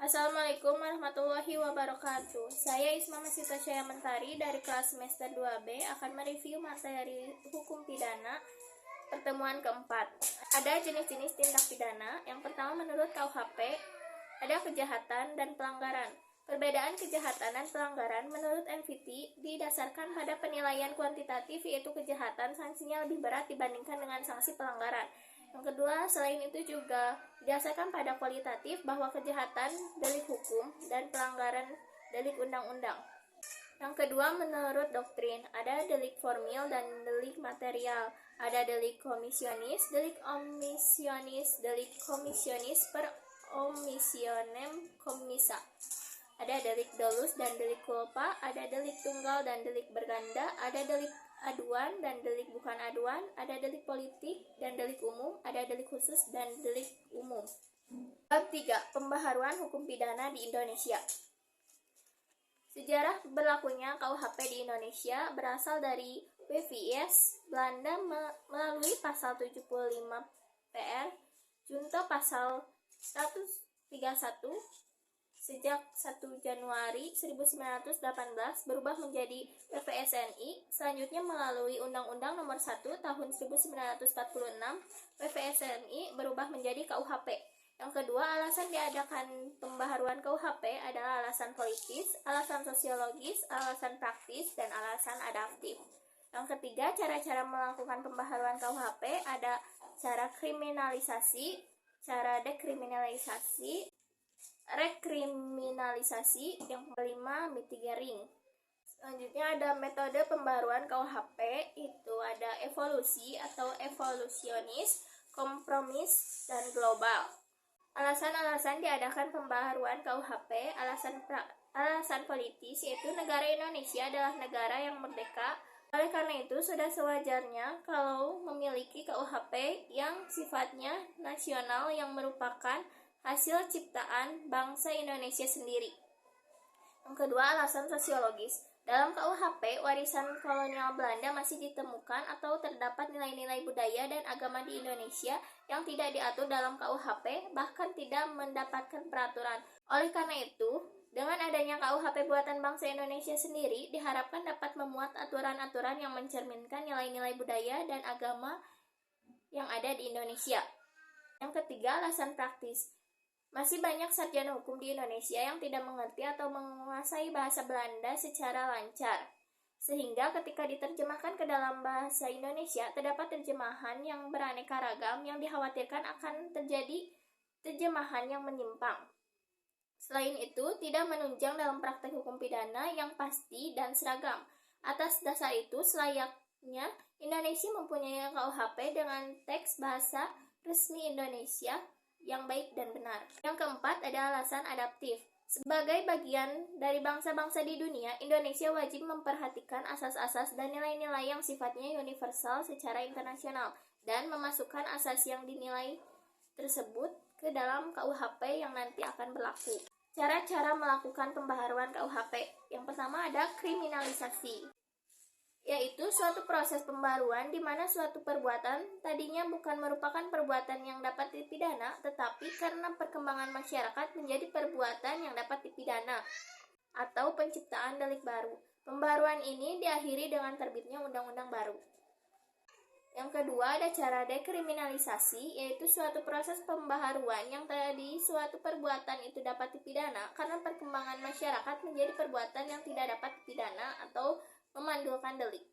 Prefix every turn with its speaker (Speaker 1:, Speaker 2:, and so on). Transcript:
Speaker 1: Assalamualaikum warahmatullahi wabarakatuh. Saya Isma Masita Syaya Mentari dari kelas semester 2B akan mereview materi hukum pidana pertemuan keempat. Ada jenis-jenis tindak pidana. Yang pertama menurut KUHP ada kejahatan dan pelanggaran. Perbedaan kejahatan dan pelanggaran menurut MVT didasarkan pada penilaian kuantitatif, yaitu kejahatan sanksinya lebih berat dibandingkan dengan sanksi pelanggaran. Yang kedua, selain itu juga didasarkan pada kualitatif bahwa kejahatan delik hukum dan pelanggaran delik undang-undang. Yang kedua, menurut doktrin, ada delik formil dan delik material. Ada delik komisionis, delik omisionis, delik komisionis per omissionem commissa. Ada delik dolus dan delik culpa, ada delik tunggal dan delik berganda, ada delik aduan dan delik bukan aduan, ada delik politik dan delik umum, ada delik khusus dan delik umum. Bab 3. Pembaharuan hukum pidana di Indonesia. Sejarah berlakunya KUHP di Indonesia berasal dari WVS Belanda melalui pasal 75 PR Junto pasal 131 sejak 1 Januari 1918 berubah menjadi PVSNI, selanjutnya melalui Undang-Undang Nomor 1 Tahun 1946, PVSNI berubah menjadi KUHP. Yang kedua, alasan diadakan pembaharuan KUHP adalah alasan politis, alasan sosiologis, alasan praktis, dan alasan adaptif. Yang ketiga, cara-cara melakukan pembaharuan KUHP ada cara kriminalisasi, cara dekriminalisasi, rekriminalisasi, yang kelima mitigating. Selanjutnya ada metode pembaruan KUHP, itu ada evolusi atau evolusionis, kompromis, dan global. Alasan-alasan diadakan pembaharuan KUHP, alasan politis, yaitu negara Indonesia adalah negara yang merdeka. Oleh karena itu, sudah sewajarnya kalau memiliki KUHP yang sifatnya nasional yang merupakan hasil ciptaan bangsa Indonesia sendiri. Yang kedua, alasan sosiologis. Dalam KUHP, warisan kolonial Belanda masih ditemukan atau terdapat nilai-nilai budaya dan agama di Indonesia yang tidak diatur dalam KUHP, bahkan tidak mendapatkan peraturan. Oleh karena itu, dengan adanya KUHP buatan bangsa Indonesia sendiri, diharapkan dapat memuat aturan-aturan yang mencerminkan nilai-nilai budaya dan agama yang ada di Indonesia. Yang ketiga, alasan praktis. Masih banyak sarjana hukum di Indonesia yang tidak mengerti atau menguasai bahasa Belanda secara lancar, sehingga ketika diterjemahkan ke dalam bahasa Indonesia, terdapat terjemahan yang beraneka ragam yang dikhawatirkan akan terjadi terjemahan yang menyimpang. Selain itu, tidak menunjang dalam praktek hukum pidana yang pasti dan seragam. Atas dasar itu, selayaknya Indonesia mempunyai KUHP dengan teks bahasa resmi Indonesia yang baik dan benar. Yang keempat ada alasan adaptif. Sebagai bagian dari bangsa-bangsa di dunia, Indonesia wajib memperhatikan asas-asas dan nilai-nilai yang sifatnya universal secara internasional dan memasukkan asas yang dinilai tersebut ke dalam KUHP yang nanti akan berlaku. Cara-cara melakukan pembaharuan KUHP. Yang pertama ada kriminalisasi, yaitu suatu proses pembaruan di mana suatu perbuatan tadinya bukan merupakan perbuatan yang dapat dipidana, tetapi karena perkembangan masyarakat menjadi perbuatan yang dapat dipidana atau penciptaan delik baru. Pembaruan ini diakhiri dengan terbitnya undang-undang baru. Yang kedua ada cara dekriminalisasi, yaitu suatu proses pembaharuan yang tadi suatu perbuatan itu dapat dipidana karena perkembangan masyarakat menjadi perbuatan yang tidak dapat dipidana atau memandulkan delik.